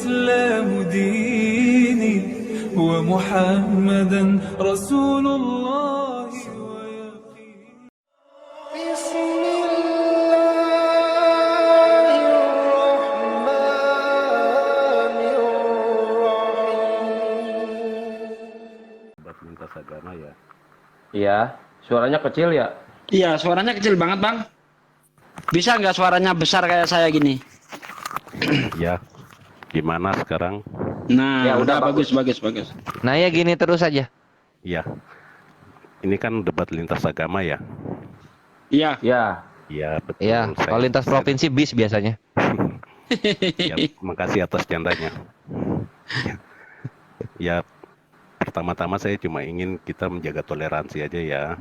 الإسلام ديني ومحمدا رسول الله ويقين. بسم الله الرحمن الرحيم. Lintas agama ya. Iya, suaranya kecil ya? Iya, suaranya kecil banget, Bang. Bisa nggak suaranya besar kayak saya gini? Ya, gimana sekarang? Nah, Ya, udah udah bagus. Nah ya gini terus aja. Ya, ini kan debat lintas agama ya. Iya. Ya, Ya, betul. Iya, kalau lintas provinsi bis biasanya. Ya, makasih atas candanya. Ya, pertama-tama saya cuma ingin kita menjaga toleransi aja ya.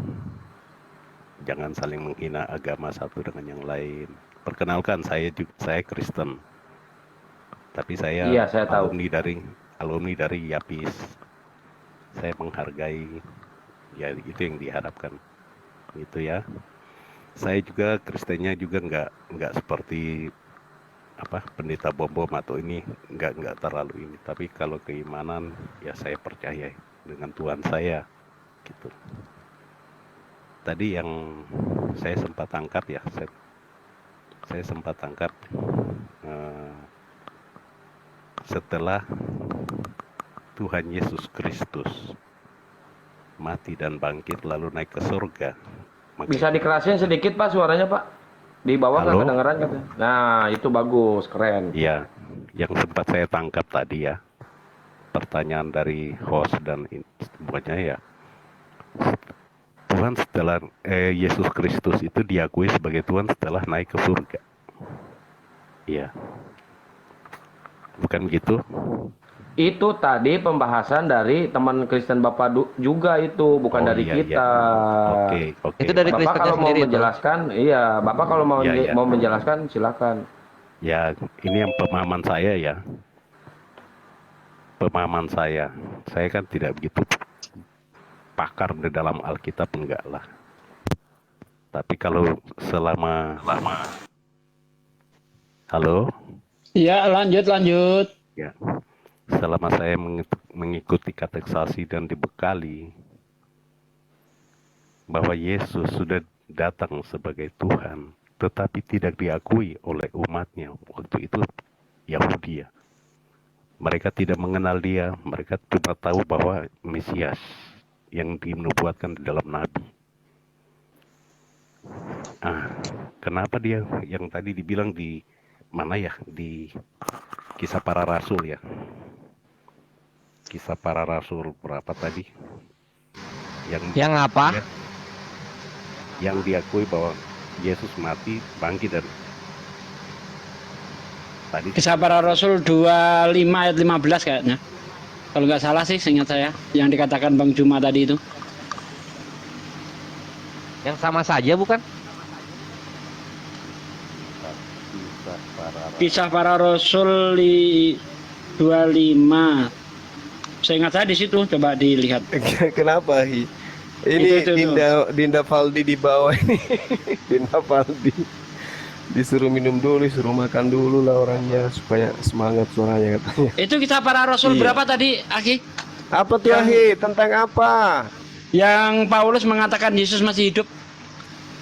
Jangan saling menghina agama satu dengan yang lain. Perkenalkan, saya Kristen. Tapi saya, Iya, saya tahu. alumni dari YAPIS. Saya menghargai, ya itu yang diharapkan. Itu ya. Saya juga Kristennya juga nggak seperti pendeta bom atau ini nggak terlalu ini. Tapi kalau keimanan ya saya percaya dengan Tuhan saya gitu. Tadi yang saya sempat tangkap ya, saya sempat tangkap setelah Tuhan Yesus Kristus mati dan bangkit lalu naik ke surga. bisa dikerasin sedikit Pak suaranya Pak? Di bawah nggak Halo? kedengeran katanya. Nah, itu bagus, keren. Ya, yang sempat saya tangkap tadi ya, pertanyaan dari host dan semuanya ya, Tuhan setelah Yesus Kristus itu diakui sebagai Tuhan setelah naik ke surga. Iya. Bukan gitu? Itu tadi pembahasan dari teman Kristen Bapak juga itu, bukan dari iya, kita. Iya. Oke. Itu dari Bapak Kristennya kalau mau sendiri itu. menjelaskan, iya, Bapak kalau mau Iya. mau menjelaskan silakan. Ya, ini yang pemahaman saya ya. Pemahaman saya. Saya kan tidak begitu pakar di dalam Alkitab, enggak lah. Tapi kalau selama Halo? Iya, lanjut. Ya. Selama saya mengikuti kateksasi dan dibekali bahwa Yesus sudah datang sebagai Tuhan, tetapi tidak diakui oleh umatnya. Waktu itu Yahudi ya. Mereka tidak mengenal dia, mereka cuma tahu bahwa Mesias yang dinubuatkan di dalam Nabi. Kenapa dia yang tadi dibilang di mana ya, di Kisah Para Rasul ya? Kisah Para Rasul berapa tadi? Yang apa? Yang diakui bahwa Yesus mati, bangkit dan tadi Kisah Para Rasul 25 ayat 15 kayaknya. Kalau nggak salah sih, seingat saya, yang dikatakan Bang Juma tadi itu. Yang sama saja bukan? Kisah Para Rasul. Kisah Para Rasul 25. Seingat saya di situ, coba dilihat. Kenapa Hi? Ini Itu. Dinda Valdi di bawah ini. Dinda Valdi disuruh minum dulu, disuruh makan dulu lah orangnya supaya semangat suaranya katanya. Itu Kisah Para Rasul Iya. berapa tadi, Aki? Apa tuh Hi? Tentang apa? Yang Paulus mengatakan Yesus masih hidup.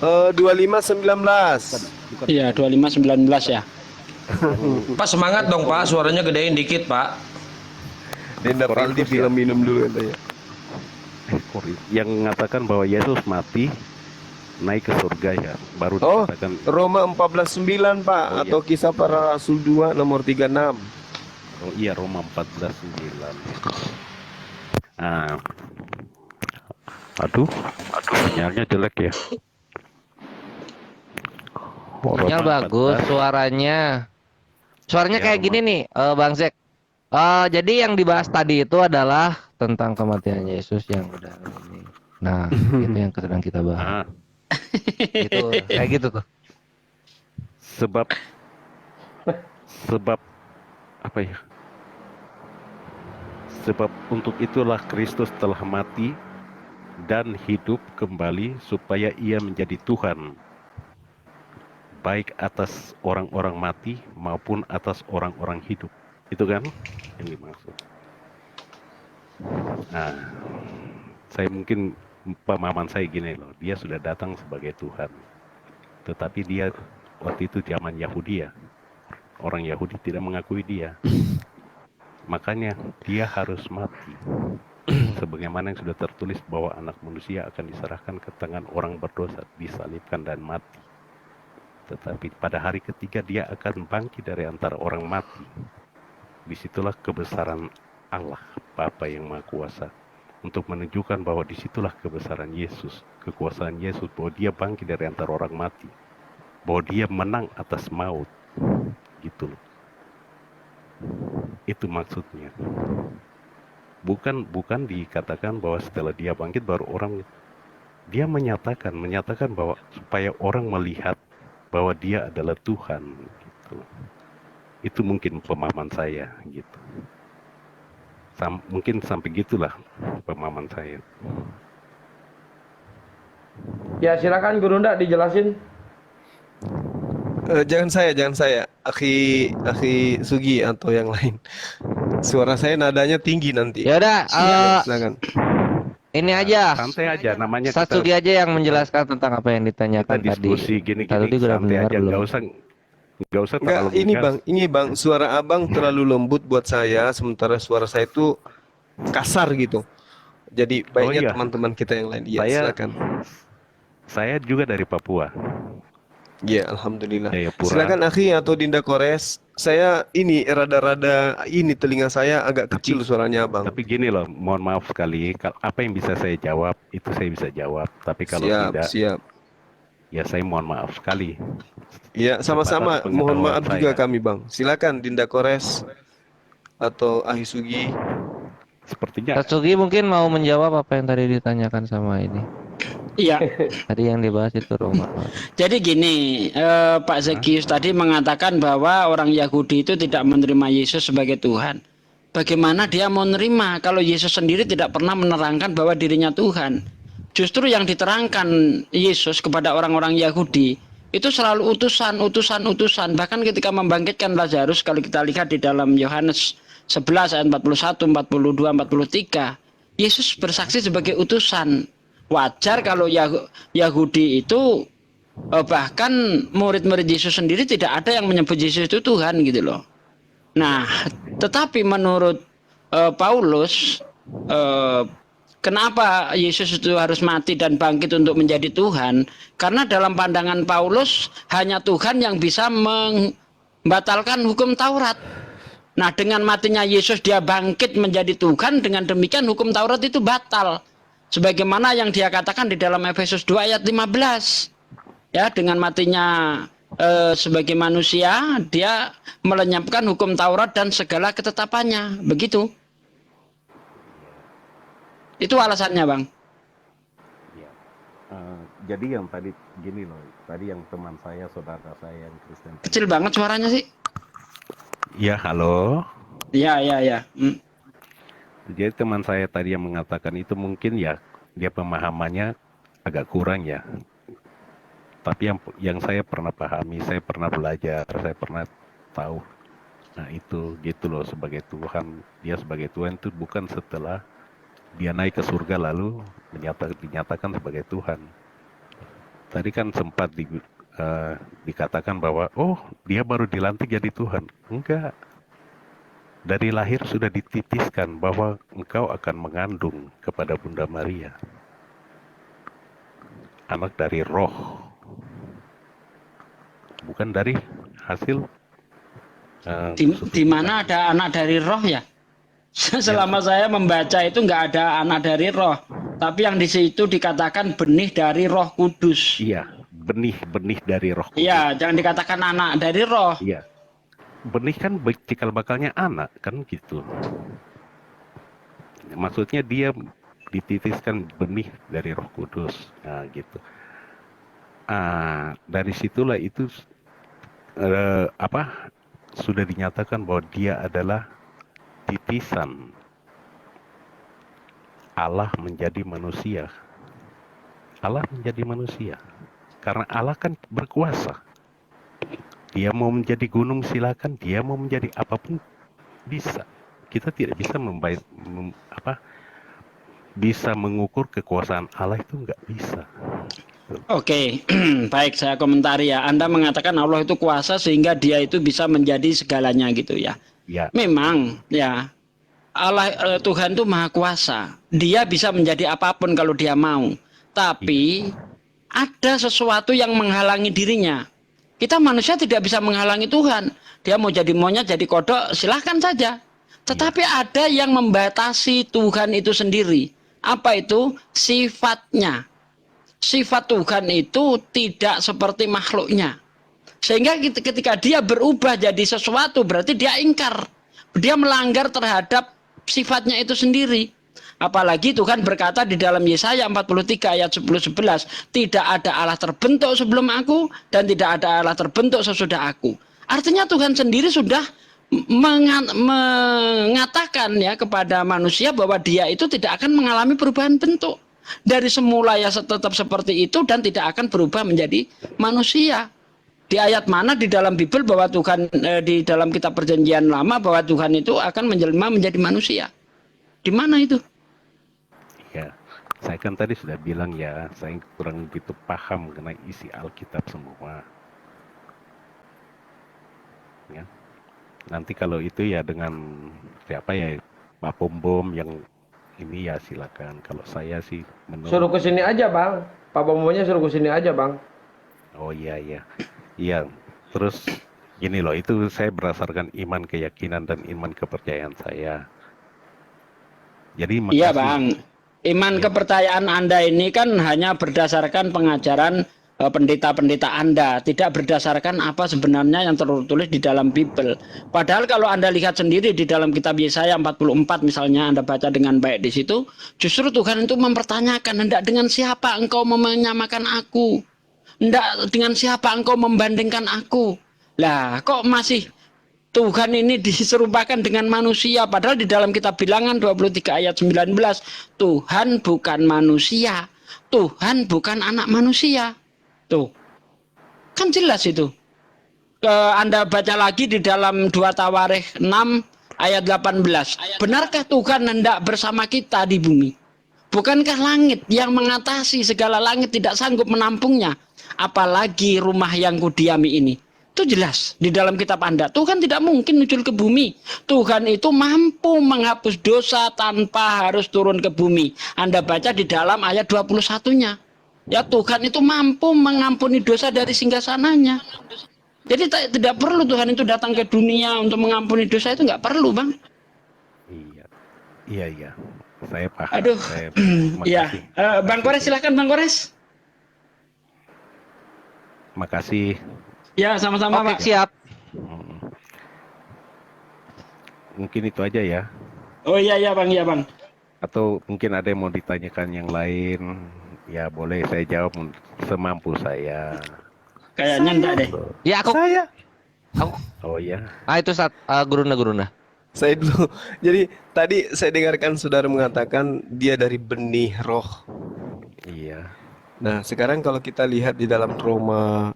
25:19. Iya, 25:19 ya. Pak semangat dong Pak, suaranya gedein dikit Pak. Dinda Valdi bilang minum dulu katanya. Yang mengatakan bahwa Yesus mati naik ke surga ya, baru Oh, dikatakan. Roma 14:9 Pak, Oh, iya. atau Kisah Para Rasul 2 nomor 36. Oh iya, Roma 14:9. Aduh, sinyalnya jelek ya. Sinyal Roma bagus, 14. suaranya Ya, kayak gini nih, Bang Zek. Jadi yang dibahas tadi itu adalah tentang kematian Yesus yang udah ini. Nah, itu yang sedang kita bahas. Itu kayak gitu tuh. Sebab apa ya? Sebab untuk itulah Kristus telah mati dan hidup kembali supaya ia menjadi Tuhan, baik atas orang-orang mati maupun atas orang-orang hidup. Itu kan yang dimaksud. Nah, saya mungkin pemahaman saya gini loh, dia sudah datang sebagai Tuhan, tetapi dia waktu itu zaman Yahudi ya, orang Yahudi tidak mengakui dia, makanya dia harus mati. Sebagaimana yang sudah tertulis bahwa anak manusia akan diserahkan ke tangan orang berdosa, disalibkan dan mati. Tetapi pada hari ketiga dia akan bangkit dari antara orang mati. Disitulah kebesaran Allah, Bapa yang Maha Kuasa, untuk menunjukkan bahwa disitulah kebesaran Yesus, kekuasaan Yesus, bahwa dia bangkit dari antara orang mati, bahwa dia menang atas maut, gitu loh. Itu maksudnya. Bukan dikatakan bahwa setelah dia bangkit baru orang, dia menyatakan bahwa supaya orang melihat bahwa dia adalah Tuhan, gitu. Itu mungkin pemahaman saya, gitu. Mungkin sampai gitulah pemahaman saya. Ya silakan Guru Ndak dijelasin. Jangan saya, Akhi Sugi atau yang lain. Suara saya nadanya tinggi nanti. Ya udah, Silakan. ini aja. Santai aja, namanya Satsugi aja yang menjelaskan tentang apa yang kita ditanyakan tadi. diskusi gini-gini, Tadi udah santai mendengar aja, belum? nggak usah Enggak, terlalu ini ngegas. Bang, suara Abang terlalu lembut buat saya, sementara suara saya itu kasar gitu. Jadi baiknya iya. teman-teman kita yang lain. Iya, Saya- silakan. Saya juga dari Papua. Iya, alhamdulillah. Jayapura. Silakan Akhi atau Dinda Kores. Saya ini rada-rada ini telinga saya agak kecil suaranya Abang. Tapi gini loh, mohon maaf sekali, apa yang bisa saya jawab itu saya bisa jawab. Tapi kalau tidak, Siap. ya saya mohon maaf sekali. Iya, sama-sama. Sebatas Mohon maaf pengetahuan juga saya. kami, Bang. Silakan Dinda Kores atau Akhi Sugi. Sepertinya Satsugi mungkin mau menjawab apa yang tadi ditanyakan sama ini. Iya. Tadi yang dibahas itu Roma. Jadi gini, Pak Zekius tadi mengatakan bahwa orang Yahudi itu tidak menerima Yesus sebagai Tuhan. Bagaimana dia mau menerima kalau Yesus sendiri tidak pernah menerangkan bahwa dirinya Tuhan? Justru yang diterangkan Yesus kepada orang-orang Yahudi itu selalu utusan. Bahkan ketika membangkitkan Lazarus, kalau kita lihat di dalam Yohanes 11 ayat 41, 42, 43, Yesus bersaksi sebagai utusan. Wajar kalau Yahudi itu bahkan murid-murid Yesus sendiri tidak ada yang menyebut Yesus itu Tuhan gitu loh. Nah, tetapi menurut Paulus, kenapa Yesus itu harus mati dan bangkit untuk menjadi Tuhan? Karena dalam pandangan Paulus hanya Tuhan yang bisa membatalkan hukum Taurat. Nah, dengan matinya Yesus dia bangkit menjadi Tuhan, dengan demikian hukum Taurat itu batal. Sebagaimana yang dia katakan di dalam Efesus 2 ayat 15. Ya, dengan matinya sebagai manusia, dia melenyapkan hukum Taurat dan segala ketetapannya. Begitu. Itu alasannya, Bang. jadi yang tadi gini loh, tadi yang teman saya, saudara saya yang Kristen. Kecil banget suaranya sih. Ya, halo. Iya. Jadi teman saya tadi yang mengatakan itu mungkin ya dia pemahamannya agak kurang ya. Tapi yang saya pernah pahami, saya pernah belajar, saya pernah tahu. Nah itu gitu loh, sebagai Tuhan, dia sebagai Tuhan itu bukan setelah dia naik ke surga lalu dinyatakan sebagai Tuhan. Tadi kan sempat dikatakan bahwa dia baru dilantik jadi Tuhan. Enggak. Dari lahir sudah dititiskan bahwa engkau akan mengandung kepada Bunda Maria anak dari roh, bukan dari hasil Di mana ada anak dari roh ya? Selama saya membaca itu nggak ada anak dari roh, tapi yang di situ dikatakan benih dari Roh Kudus. Iya, benih dari roh kudus. Iya, jangan dikatakan anak dari roh. Iya, benih kan cikal bakalnya anak kan gitu. Maksudnya dia dititiskan benih dari Roh Kudus, nah gitu. Dari situlah itu sudah dinyatakan bahwa dia adalah titisan Allah menjadi manusia. Allah menjadi manusia karena Allah kan berkuasa. Dia mau menjadi gunung silakan, dia mau menjadi apapun bisa. Kita tidak bisa bisa mengukur kekuasaan Allah, itu nggak bisa. Oke, baik, saya komentari ya. Anda mengatakan Allah itu kuasa sehingga dia itu bisa menjadi segalanya gitu ya. Ya, Memang ya, Tuhan itu maha kuasa. Dia bisa menjadi apapun kalau dia mau. Tapi ada sesuatu yang menghalangi dirinya. Kita manusia tidak bisa menghalangi Tuhan. Dia mau jadi monyet, jadi kodok, silahkan saja. Tetapi ada yang membatasi Tuhan itu sendiri. Apa itu? Sifatnya. Sifat Tuhan itu tidak seperti makhluknya. Sehingga ketika dia berubah jadi sesuatu, berarti dia ingkar. Dia melanggar terhadap sifatnya itu sendiri. Apalagi Tuhan berkata di dalam Yesaya 43 ayat 10-11, tidak ada Allah terbentuk sebelum aku dan tidak ada Allah terbentuk sesudah aku. Artinya Tuhan sendiri sudah mengatakan ya kepada manusia bahwa dia itu tidak akan mengalami perubahan bentuk. Dari semula ya tetap seperti itu dan tidak akan berubah menjadi manusia. Di ayat mana di dalam Bible bahwa Tuhan di dalam kitab Perjanjian Lama bahwa Tuhan itu akan menjelma menjadi manusia? Di mana itu? ya. Saya kan tadi sudah bilang ya, saya kurang begitu paham mengenai isi Alkitab semua. Ya. Nanti kalau itu ya dengan siapa ya, Pak Pom yang ini ya silakan. Kalau saya sih Suruh ke sini aja, Bang. Pak Bombonya suruh ke sini aja, Bang. Oh iya iya. Iya. Terus gini loh, itu saya berdasarkan iman keyakinan dan iman kepercayaan saya. Jadi Iya, makasih. Bang. Iman kepercayaan Anda ini kan hanya berdasarkan pengajaran pendeta-pendeta Anda, tidak berdasarkan apa sebenarnya yang tertulis di dalam Bible. Padahal kalau Anda lihat sendiri di dalam kitab Yesaya 44 misalnya, Anda baca dengan baik di situ, justru Tuhan itu mempertanyakan, hendak dengan siapa engkau menyamakan aku? Hendak dengan siapa engkau membandingkan aku? Lah, kok masih Tuhan ini diserupakan dengan manusia, padahal di dalam kitab Bilangan 23 ayat 19, Tuhan bukan manusia, Tuhan bukan anak manusia. Tuh, kan jelas itu. Anda baca lagi di dalam 2 Tawarikh 6 ayat 18. Benarkah Tuhan hendak bersama kita di bumi? Bukankah langit yang mengatasi segala langit tidak sanggup menampungnya? Apalagi rumah yang kudiami ini. Itu jelas di dalam kitab Anda. Tuhan tidak mungkin muncul ke bumi. Tuhan itu mampu menghapus dosa tanpa harus turun ke bumi. Anda baca di dalam ayat 21-nya. Ya, Tuhan itu mampu mengampuni dosa dari singgasananya. Jadi tidak perlu Tuhan itu datang ke dunia untuk mengampuni dosa, itu nggak perlu, Bang. Iya. Saya paham. Aduh, iya. Bang Kores, silahkan Bang Kores. Makasih. Ya, sama-sama, Oke, Pak. siap. Mungkin itu aja ya. Oh iya Bang, iya Bang. Atau mungkin ada yang mau ditanyakan yang lain. Ya boleh saya jawab semampu saya. Kayaknya enggak deh. Ya aku. Oh ya. Itu saat guruna. Saya dulu. Jadi tadi saya dengarkan saudara mengatakan dia dari benih roh. Iya. Nah, sekarang kalau kita lihat di dalam Roma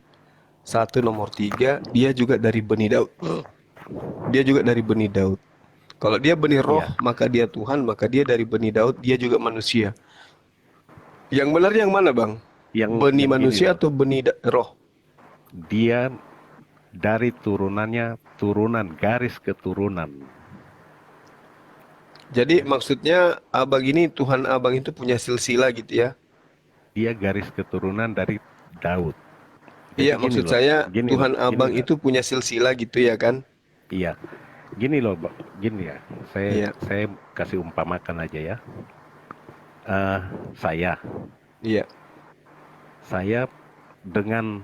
1 nomor 3, dia juga dari benih Daud. Dia juga dari benih Daud. Kalau dia benih roh, maka dia Tuhan, maka dia dari benih Daud, dia juga manusia. Yang benar yang mana, Bang? Yang benih yang manusia ini, atau benih roh? Dia dari turunannya, turunan garis keturunan. Jadi maksudnya abang ini, Tuhan abang itu punya silsilah gitu ya? Dia garis keturunan dari Daud. Iya, maksud saya Tuhan abang itu punya silsilah gitu ya kan? Iya. Gini loh, gini ya. Saya kasih umpamakan aja ya. Saya dengan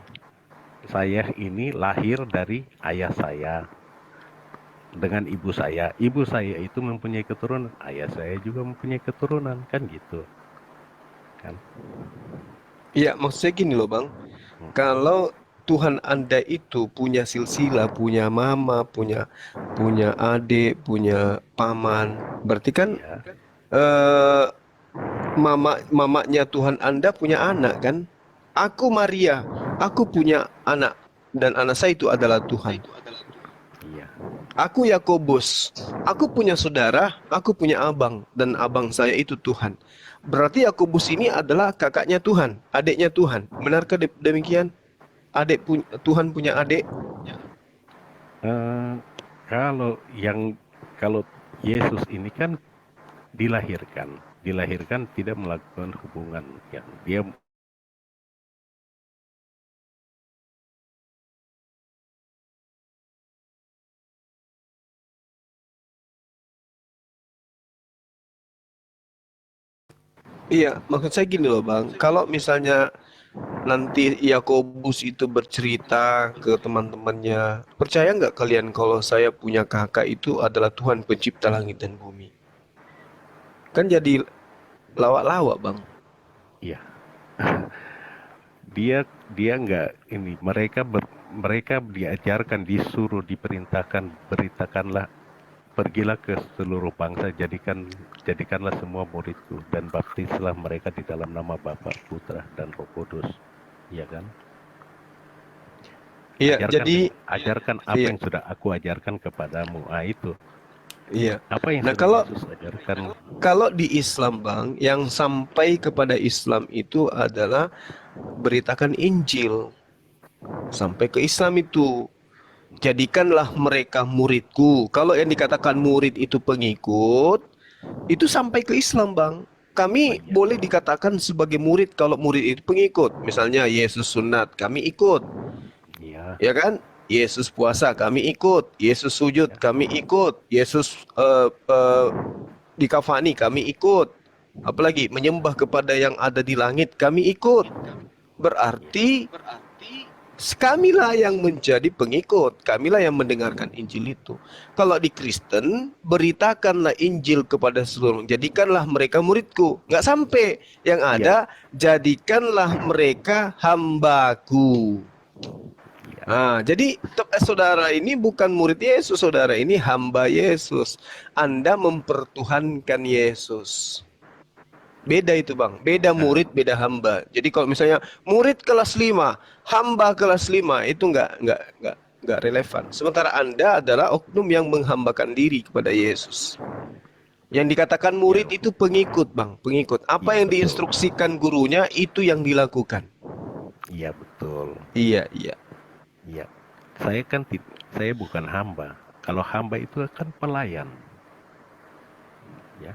saya ini lahir dari ayah saya dengan ibu saya. Ibu saya itu mempunyai keturunan, ayah saya juga mempunyai keturunan, kan gitu. Kan? Iya, maksudnya gini loh, Bang. Kalau Tuhan Anda itu punya silsilah, punya mama, punya adik, punya paman, berarti kan mamanya Tuhan Anda punya anak kan? Aku Maria, aku punya anak dan anak saya itu adalah Tuhan. Iya. Aku Yakobus, aku punya saudara, aku punya abang, dan abang saya itu Tuhan. Berarti Yakobus ini adalah kakaknya Tuhan, adiknya Tuhan. Benarkah demikian? Tuhan punya adik? Eh, kalau kalau Yesus ini kan dilahirkan tidak melakukan hubungan yang dia. Iya, maksud saya gini loh Bang, kalau misalnya nanti Yakobus itu bercerita ke teman-temannya, percaya nggak kalian kalau saya punya kakak itu adalah Tuhan pencipta langit dan bumi? Kan jadi lawak-lawak Bang. Iya. dia nggak ini, mereka diajarkan, disuruh, diperintahkan, beritakanlah, pergilah ke seluruh bangsa, jadikanlah semua muridku, dan baptislah mereka di dalam nama Bapa, Putra, dan Roh Kudus. Iya kan? Iya, Ajarkan apa iya, yang sudah aku ajarkan kepadamu. Itu. iya. Apa yang Nah, sudah kalau Yesus ajarkan? kalau di Islam Bang, yang sampai kepada Islam itu adalah beritakan Injil. Sampai ke Islam itu, jadikanlah mereka muridku. Kalau yang dikatakan murid itu pengikut, itu sampai ke Islam Bang. Kami boleh dikatakan sebagai murid kalau murid itu pengikut. Misalnya Yesus sunat, kami ikut. Iya. Ya kan? Yesus puasa, kami ikut. Yesus sujud, kami ikut. Yesus dikafani, kami ikut. Apalagi menyembah kepada yang ada di langit, kami ikut. Berarti kamilah yang menjadi pengikut, kamilah yang mendengarkan Injil itu. Kalau di Kristen, beritakanlah Injil kepada seluruh, jadikanlah mereka muridku. Nggak sampai, yang ada jadikanlah mereka hambaku. Nah, jadi saudara ini bukan murid Yesus, saudara ini hamba Yesus. Anda mempertuhankan Yesus. Beda itu Bang, beda murid, beda hamba. Jadi kalau misalnya murid kelas 5, hamba kelas 5 itu nggak relevan. Sementara Anda adalah oknum yang menghambakan diri kepada Yesus. Yang dikatakan murid itu pengikut Bang, pengikut. Apa yang betul. diinstruksikan gurunya itu yang dilakukan. Iya, betul. Iya. Iya. Saya bukan hamba. Kalau hamba itu kan pelayan. Ya.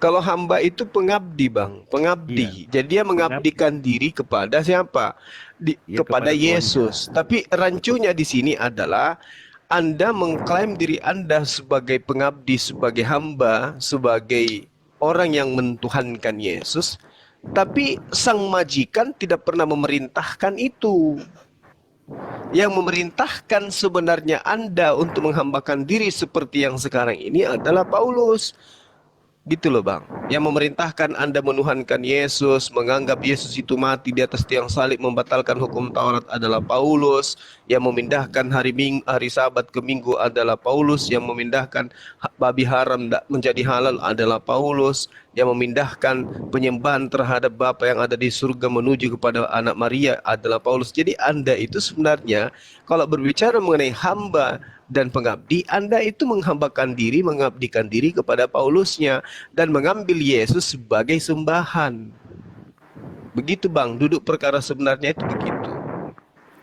Kalau hamba itu pengabdi Bang, pengabdi. Iya, Jadi dia mengabdikan diri kepada siapa? Kepada kepada Yesus. Tapi rancunya di sini adalah Anda mengklaim diri Anda sebagai pengabdi, sebagai hamba, sebagai orang yang mentuhankan Yesus, tapi sang majikan tidak pernah memerintahkan itu. Yang memerintahkan sebenarnya Anda untuk menghambakan diri seperti yang sekarang ini adalah Paulus. Gitu loh Bang. Yang memerintahkan Anda menuhankan Yesus, menganggap Yesus itu mati di atas tiang salib, membatalkan hukum Taurat adalah Paulus. Yang memindahkan hari Sabat ke Minggu adalah Paulus. Yang memindahkan babi haram menjadi halal adalah Paulus. Yang memindahkan penyembahan terhadap Bapa yang ada di surga menuju kepada anak Maria adalah Paulus. Jadi Anda itu sebenarnya kalau berbicara mengenai hamba dan pengabdi, Anda itu menghambakan diri, mengabdikan diri kepada Paulusnya dan mengambil Yesus sebagai sembahan. Begitu Bang, duduk perkara sebenarnya itu begitu.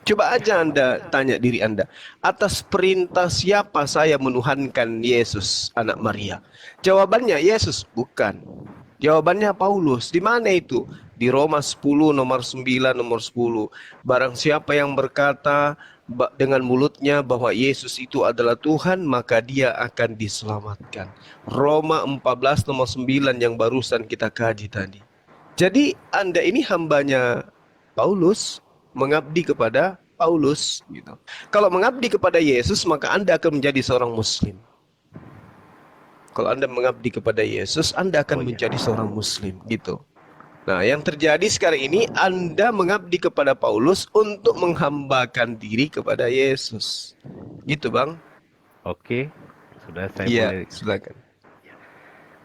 Coba aja Anda tanya diri Anda, atas perintah siapa saya menuhankan Yesus anak Maria? Jawabannya Yesus, bukan. Jawabannya Paulus. Di mana itu? Di Roma 10 nomor 9 nomor 10. Barang siapa yang berkata dengan mulutnya bahwa Yesus itu adalah Tuhan, maka dia akan diselamatkan. Roma 14 nomor 9 yang barusan kita kaji tadi. Jadi Anda ini hambanya Paulus, mengabdi kepada Paulus gitu. Kalau mengabdi kepada Yesus, maka Anda akan menjadi seorang muslim. Kalau Anda mengabdi kepada Yesus, Anda akan menjadi seorang muslim gitu. Nah, yang terjadi sekarang ini Anda mengabdi kepada Paulus untuk menghambakan diri kepada Yesus. Gitu, Bang. Oke, sudah saya Iya, boleh. silakan.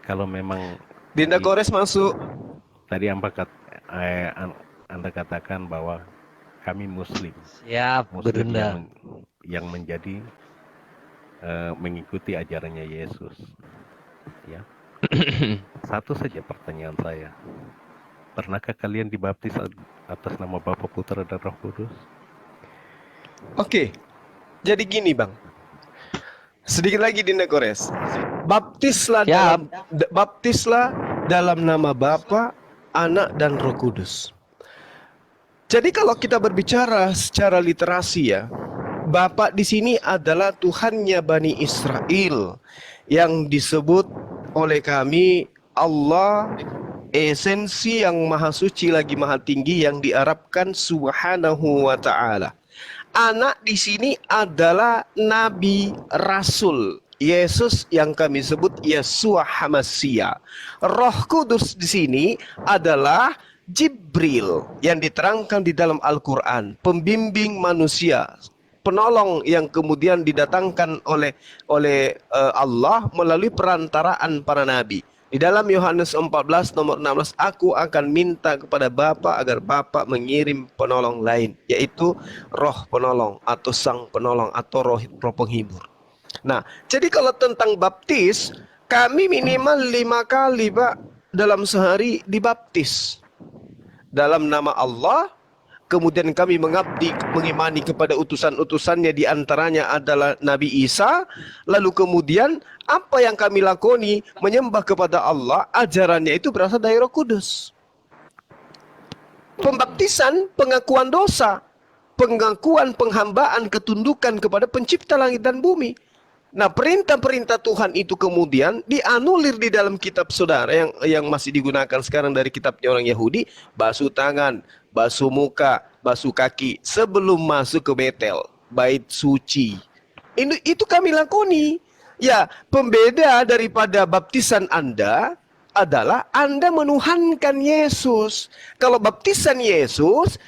Kalau memang Dinda Kores masuk. tadi Anda katakan bahwa kami Muslim. Siap, Muslim Bunda. yang menjadi mengikuti ajarannya Yesus. Ya. Satu saja pertanyaan saya. Pernahkah kalian dibaptis atas nama Bapa, Putra, dan Roh Kudus? Oke, jadi gini Bang. Sedikit lagi Dinda Kores. Baptislah dalam nama Bapa, Anak, dan Roh Kudus. Jadi kalau kita berbicara secara literasi ya, Bapa di sini adalah Tuhannya Bani Israel yang disebut oleh kami Allah, esensi yang maha suci lagi maha tinggi yang diharapkan subhanahu wa ta'ala. Anak di sini adalah Nabi Rasul Yesus yang kami sebut Yesua Hamasia. Roh Kudus di sini adalah Jibril yang diterangkan di dalam Al-Quran, pembimbing manusia, penolong yang kemudian didatangkan oleh Allah melalui perantaraan para nabi. Di dalam Yohanes 14 nomor 16, aku akan minta kepada Bapa agar Bapa mengirim penolong lain, yaitu roh penolong atau sang penolong atau roh penghibur. Nah, jadi kalau tentang baptis, kami minimal 5 kali Pak dalam sehari dibaptis. Dalam nama Allah, kemudian kami mengabdi, mengimani kepada utusan-utusannya, di antaranya adalah Nabi Isa. Lalu kemudian apa yang kami lakoni, menyembah kepada Allah, ajarannya itu berasal dari Roh Kudus. Pembaptisan, pengakuan dosa, pengakuan penghambaan, ketundukan kepada pencipta langit dan bumi. Nah, perintah-perintah Tuhan itu kemudian dianulir di dalam kitab saudara yang masih digunakan sekarang dari kitabnya orang Yahudi, basuh tangan, basuh muka, basuh kaki sebelum masuk ke Betel, bait suci. Itu kami lakoni. Ya, pembeda daripada baptisan Anda adalah Anda menuhankan Yesus. Kalau baptisan Yesus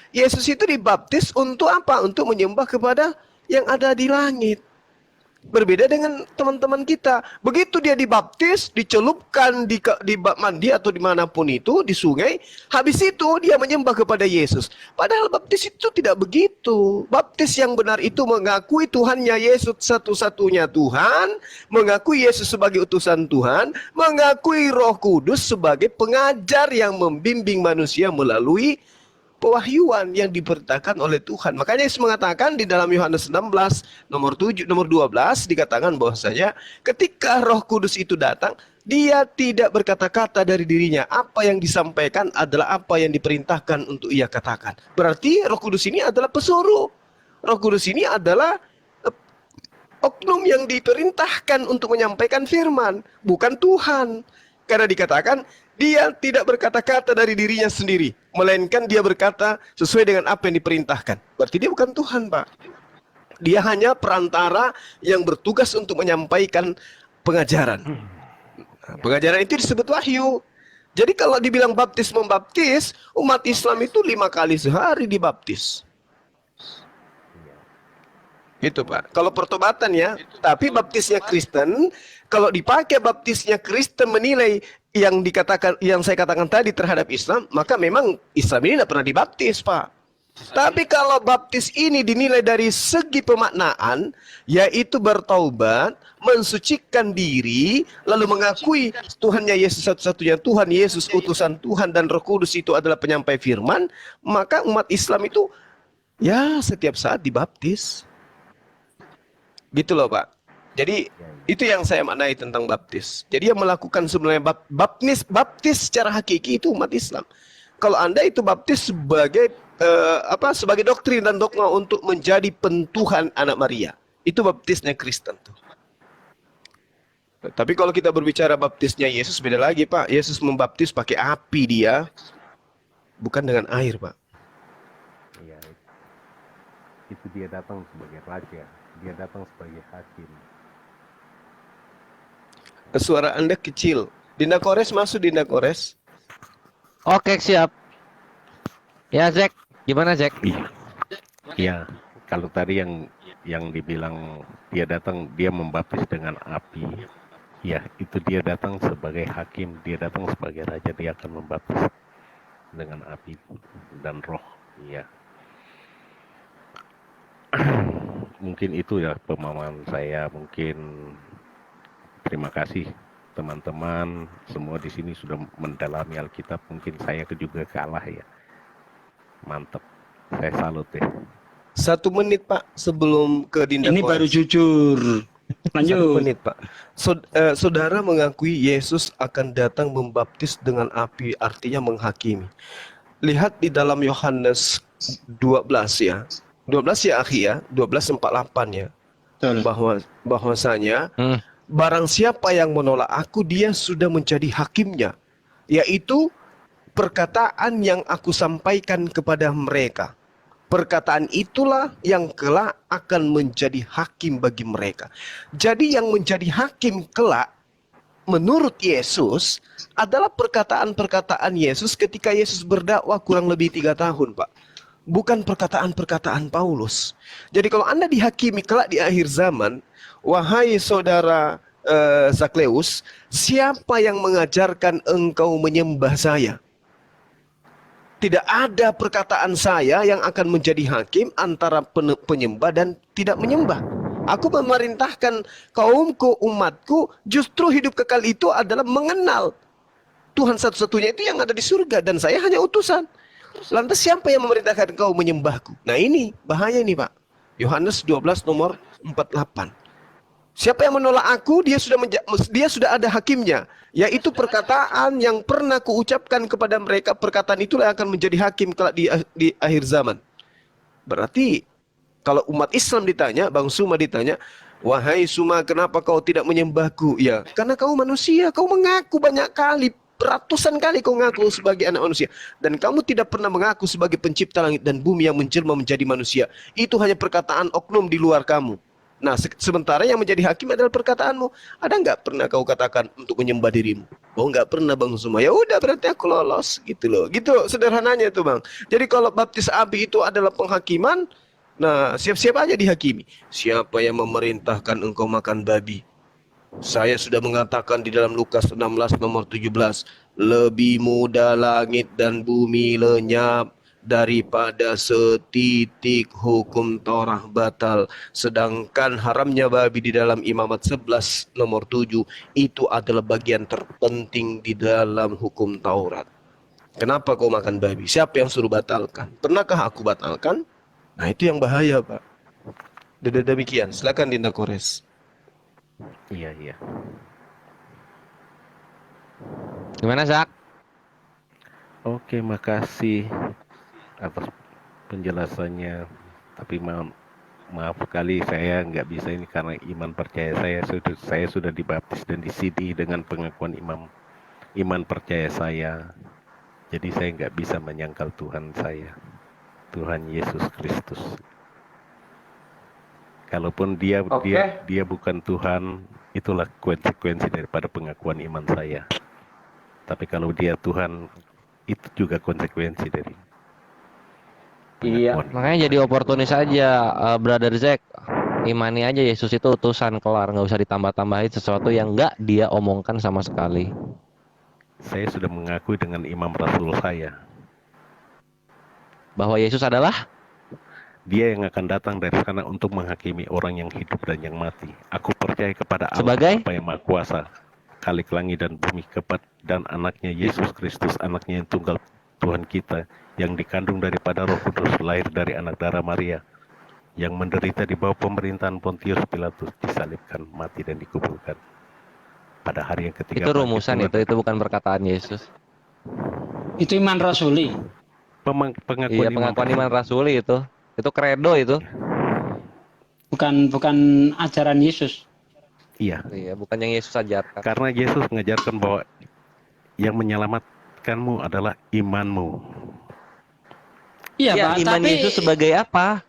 itu dibaptis untuk apa? Untuk menyembah kepada yang ada di langit. Berbeda dengan teman-teman kita. Begitu dia dibaptis, dicelupkan di mandi atau dimanapun itu, di sungai. Habis itu dia menyembah kepada Yesus. Padahal baptis itu tidak begitu. Baptis yang benar itu mengakui Tuhannya Yesus satu-satunya Tuhan. Mengakui Yesus sebagai utusan Tuhan. Mengakui Roh Kudus sebagai pengajar yang membimbing manusia melalui pewahyuan yang diperintahkan oleh Tuhan. Makanya Yesus mengatakan di dalam Yohanes 16 nomor 12 dikatakan bahwasanya ketika Roh Kudus itu datang, dia tidak berkata-kata dari dirinya. Apa yang disampaikan adalah apa yang diperintahkan untuk ia katakan. Berarti Roh Kudus ini adalah pesuruh. Roh Kudus ini adalah oknum yang diperintahkan untuk menyampaikan firman, bukan Tuhan. Karena dikatakan dia tidak berkata-kata dari dirinya sendiri, melainkan dia berkata sesuai dengan apa yang diperintahkan. Berarti dia bukan Tuhan, Pak. Dia hanya perantara yang bertugas untuk menyampaikan pengajaran. Nah, pengajaran itu disebut wahyu. Jadi kalau dibilang baptis membaptis, umat Islam itu 5 kali sehari dibaptis. Itu Pak. Kalau pertobatan ya, tapi baptisnya Kristen, kalau dipakai baptisnya Kristen menilai yang saya katakan tadi terhadap Islam, maka memang Islam ini tidak pernah dibaptis, Pak. Tapi kalau baptis ini dinilai dari segi pemaknaan, yaitu bertaubat, mensucikan diri, lalu mengakui Tuhannya Yesus satu-satunya Tuhan, Yesus utusan Tuhan, dan Roh Kudus itu adalah penyampai firman, maka umat Islam itu ya setiap saat dibaptis. Gitu loh Pak. Jadi itu yang saya maknai tentang baptis. Jadi yang melakukan sebenarnya baptis secara hakiki itu umat Islam. Kalau Anda itu baptis sebagai sebagai doktrin dan dogma untuk menjadi pentuhan anak Maria. Itu baptisnya Kristen tuh. Tapi kalau kita berbicara baptisnya Yesus beda lagi Pak. Yesus membaptis pakai api dia, bukan dengan air Pak. Iya. Itu dia datang sebagai raja. Dia datang sebagai hakim. Suara Anda kecil. Dinda Kores masuk, Dinda Kores. Oke, siap. Ya, Jack. Gimana, Jack? Iya. Kalau tadi yang dibilang dia datang, dia membaptis dengan api. Ya, itu dia datang sebagai hakim, dia datang sebagai raja, dia akan membaptis dengan api dan roh. Iya. mungkin itu ya pemahaman saya. Mungkin terima kasih teman-teman semua di sini sudah mendalami Alkitab. Mungkin saya juga kalah ya. Mantap. Saya salut ya. 1 menit Pak sebelum ke Dinda Ini Kores. baru jujur. 1 Lanjut. menit Pak. Saudara mengakui Yesus akan datang membaptis dengan api, artinya menghakimi. Lihat di dalam Yohanes 12 ya. 12 ya akhi ya, 12:48 ya. Betul. Bahwasanya Hmm. barang siapa yang menolak aku, dia sudah menjadi hakimnya, yaitu perkataan yang aku sampaikan kepada mereka. Perkataan itulah yang kelak akan menjadi hakim bagi mereka. Jadi yang menjadi hakim kelak menurut Yesus adalah perkataan-perkataan Yesus ketika Yesus berdakwah kurang lebih 3 tahun, Pak. Bukan perkataan-perkataan Paulus. Jadi kalau Anda dihakimi kelak di akhir zaman, wahai saudara Zakleus, siapa yang mengajarkan engkau menyembah saya? Tidak ada perkataan saya yang akan menjadi hakim antara penyembah dan tidak menyembah. Aku memerintahkan kaumku, umatku, justru hidup kekal itu adalah mengenal Tuhan satu-satunya itu yang ada di surga, dan saya hanya utusan. Lantas siapa yang memerintahkan kau menyembahku? Nah ini bahaya nih Pak. Yohanes 12 nomor 48. Siapa yang menolak aku, dia sudah ada hakimnya, yaitu perkataan yang pernah kuucapkan kepada mereka. Perkataan itulah yang akan menjadi hakim kelak di akhir zaman. Berarti kalau umat Islam ditanya, Bang Suma ditanya, wahai Suma, kenapa kau tidak menyembahku? Ya, karena kau manusia, kau mengaku banyak kali, ratusan kali kau mengaku sebagai anak manusia, dan kamu tidak pernah mengaku sebagai pencipta langit dan bumi yang menjelma menjadi manusia. Itu hanya perkataan oknum di luar kamu. Nah, sementara yang menjadi hakim adalah perkataanmu. Ada nggak pernah kau katakan untuk menyembah dirimu? Oh, nggak pernah Bang Suma. Ya udah, berarti aku lolos gitu loh. Gitu sederhananya itu Bang. Jadi kalau baptis api itu adalah penghakiman, nah siap-siap aja dihakimi. Siapa yang memerintahkan engkau makan babi? Saya sudah mengatakan di dalam Lukas 16 nomor 17, lebih mudah langit dan bumi lenyap daripada setitik hukum Taurat batal. Sedangkan haramnya babi di dalam Imamat 11 nomor 7 itu adalah bagian terpenting di dalam hukum Taurat. Kenapa kau makan babi? Siapa yang suruh batalkan? Pernahkah aku batalkan? Nah itu yang bahaya Pak. Demikian, silakan Dinda Kores. Iya, iya. Gimana, Zak? Oke, makasih atas penjelasannya. Tapi maaf sekali saya nggak bisa ini karena iman percaya saya sudah dibaptis dan disidi dengan pengakuan iman percaya saya. Jadi saya nggak bisa menyangkal Tuhan saya, Tuhan Yesus Kristus. Kalaupun dia bukan Tuhan, itulah konsekuensi daripada pengakuan iman saya. Tapi kalau dia Tuhan, itu juga konsekuensi dari Iya. pengakuan. Makanya jadi oportunis aja, Brother Zack. Imani aja Yesus itu utusan, kelar, nggak usah ditambah-tambahin sesuatu yang nggak dia omongkan sama sekali. Saya sudah mengakui dengan imam rasul saya, Bahwa Yesus adalah dia yang akan datang dari sana untuk menghakimi orang yang hidup dan yang mati. Aku percaya kepada Allah Sebagai? Bapa yang Maha Kuasa, Khalik langit dan bumi, dan anaknya Yesus Kristus, anaknya yang tunggal Tuhan kita, yang dikandung daripada Roh Kudus, lahir dari anak darah Maria, yang menderita di bawah pemerintahan Pontius Pilatus, disalibkan, mati dan dikuburkan. Pada hari yang ketiga itu rumusan, itu bukan perkataan Yesus. Itu iman rasuli. Iya, pengakuan iman rasuli itu kredo itu. Bukan ajaran Yesus. Iya. Iya, bukan yang Yesus ajarkan. Karena Yesus mengajarkan bahwa yang menyelamatkanmu adalah imanmu. Iya, Ya, Pak, iman tapi Yesus sebagai apa?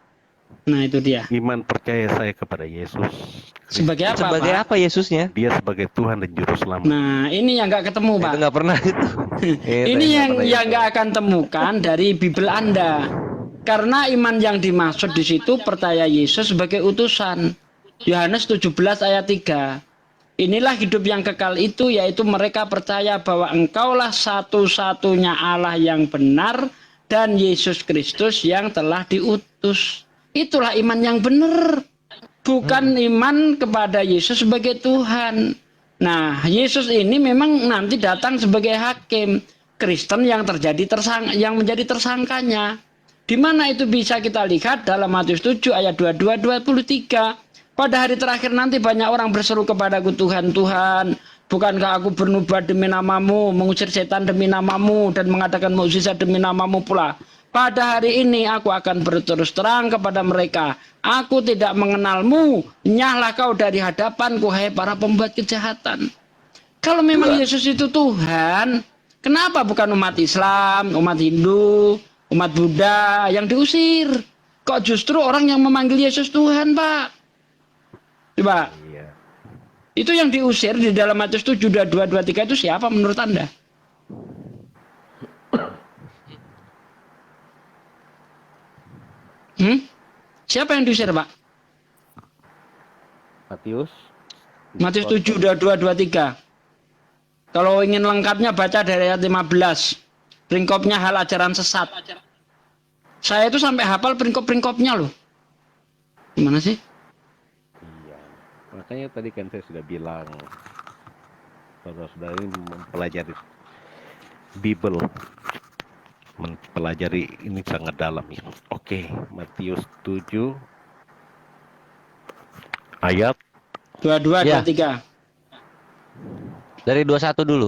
nah itu dia. Iman percaya saya kepada Yesus. Sebagai apa, Sebagai Pak? apa Yesusnya? Dia sebagai Tuhan dan Juru Selamat. Nah, ini yang nggak ketemu, Pak. Itu nggak pernah itu. Ini yang nggak akan temukan dari Bible Anda. Karena iman yang dimaksud di situ percaya Yesus sebagai utusan. Yohanes 17 ayat 3. Inilah hidup yang kekal itu, yaitu mereka percaya bahwa engkaulah satu-satunya Allah yang benar dan Yesus Kristus yang telah diutus. Itulah iman yang benar. bukan iman kepada Yesus sebagai Tuhan. Nah, Yesus ini memang nanti datang sebagai hakim Kristen yang yang menjadi tersangkanya. Di mana itu bisa kita lihat dalam Matius 7 ayat 22-23. Pada hari terakhir nanti banyak orang berseru kepadaku, Tuhan, Tuhan, bukankah aku bernubuat demi namamu, mengusir setan demi namamu, dan mengadakan mukjizat demi namamu pula. Pada hari ini aku akan berterus terang kepada mereka, aku tidak mengenalmu, nyahlah kau dari hadapanku, hai para pembuat kejahatan. Kalau memang Yesus itu Tuhan, kenapa bukan umat Islam, umat Hindu, umat Buddha yang diusir? Kok justru orang yang memanggil Yesus Tuhan, Pak? Coba. Iya. Itu yang diusir di dalam Matius 7, 22-23 itu siapa menurut Anda? Siapa yang diusir, Pak? Matius Matius 7, 22-23. Kalau ingin lengkapnya baca dari ayat 15. Peringkopnya hal ajaran sesat. Saya itu sampai hafal peringkop-peringkopnya loh. Gimana sih? Iya. Makanya tadi kan saya sudah bilang, saudara-saudara ini mempelajari Bible, mempelajari ini sangat dalam ya. Oke, Matius 7 ayat 22, Ya. 23. Dari 21 dulu.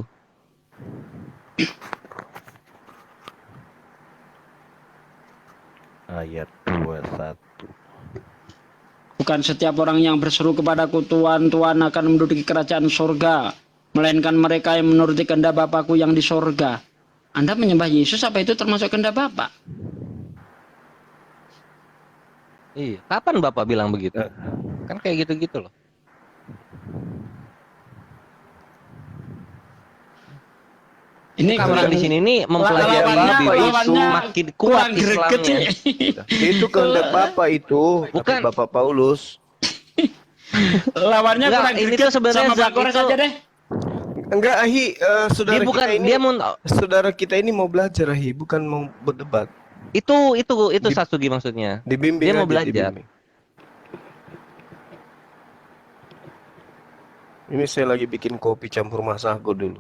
ayat 21. Bukan setiap orang yang berseru kepadaku, Tuhan, Tuhan akan menduduki kerajaan surga, melainkan mereka yang menuruti kehendak Bapakku yang di surga. Anda menyembah Yesus, apa itu termasuk kehendak Bapak? Iya. Kapan Bapak bilang begitu? Kan kayak gitu-gitu loh. Ini Orang di sini nih mempelajari lawannya- Bible lawannya makin kuat kurang greget Islamnya. Itu kehendak Bapak itu, Bukan. kata Bapak Paulus. Lawannya Enggak, kurang ini greget tuh sebenarnya sama Pak Zak Kores itu- aja deh. Enggak, Ahi, saudara Dia bukan kita ini, dia mau saudara kita ini mau belajar, Ahi, bukan mau berdebat. itu Satsugi maksudnya. Dibimbing Dia mau aja, belajar. dibimbing. Ini saya lagi bikin kopi campur masako dulu.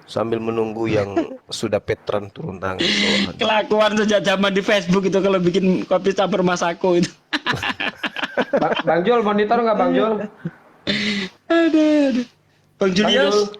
Sambil menunggu yang sudah veteran turun tangan. bawahan. Kelakuan sejak zaman di Facebook itu kalau bikin kopi campur masako itu. Bang Jul, monitor nggak Bang Jul? Aduh. Bang Julius,